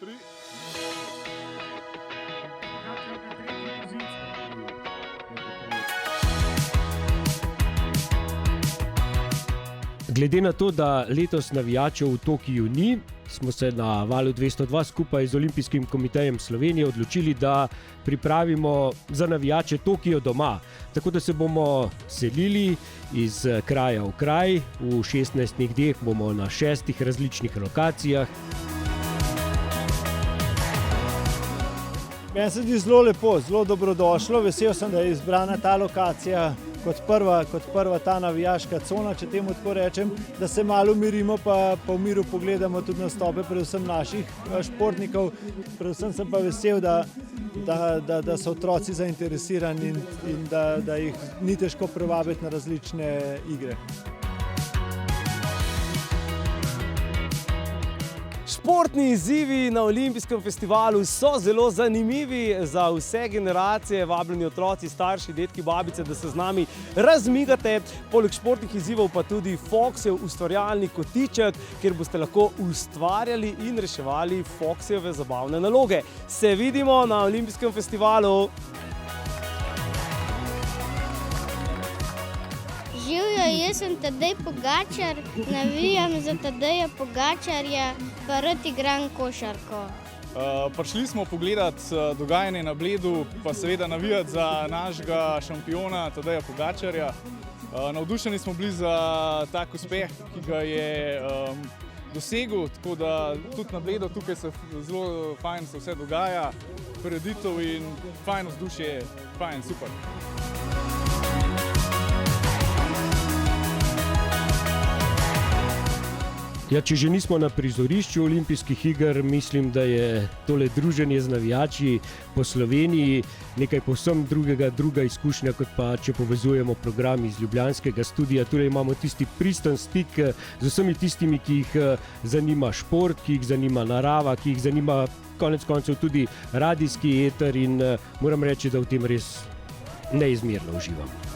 3. Glede na to, da letos navijačev v Tokiu ni, smo se na Valu 202 skupaj z Olimpijskim komitejem Slovenije odločili, da pripravimo za navijače Tokio doma. Tako da se bomo selili iz kraja v kraj, v 16 dneh bomo na 6 različnih lokacijah. Meni se zdi zelo lepo, zelo dobrodošlo. Vesel sem, da je izbrana ta lokacija kot prva ta navijaška cona, če temu tako rečem, da se malo umirimo, pa v miru pogledamo tudi nastope predvsem naših športnikov. Predvsem sem pa vesel, da so otroci zainteresirani in da jih ni težko privabiti na različne igre. Športni izzivi na Olimpijskem festivalu so zelo zanimivi za vse generacije, vabljeni otroci, starši, dedki, babice, da se z nami razmigate. Poleg športnih izzivov pa tudi Foxjev ustvarjalni kotiček, kjer boste lahko ustvarjali in reševali Foxjeve zabavne naloge. Se vidimo na Olimpijskem festivalu! Živjo, jaz sem Tadej Pogačar, navijam za Tadeja Pogačarja, pa rad igram košarko. Prišli smo pogledati dogajanje na Bledu, pa seveda navijati za našega šampiona Tadeja Pogačarja. Navdušeni smo bili za tak uspeh, ki ga je dosegel, tako da tudi na Bledu tukaj se zelo fajn se vse dogaja, prireditev in fajn vzdušje, fajn, super. Ja, če že nismo na prizorišču olimpijskih iger, mislim, da je tole druženje z navijači po Sloveniji nekaj povsem druga izkušnja, kot pa če povezujemo program iz ljubljanskega studia. Torej imamo tisti pristen stik z vsemi tistimi, ki jih zanima šport, ki jih zanima narava, ki jih zanima konec koncev tudi radijski eter in moram reči, da v tem res neizmerno uživam.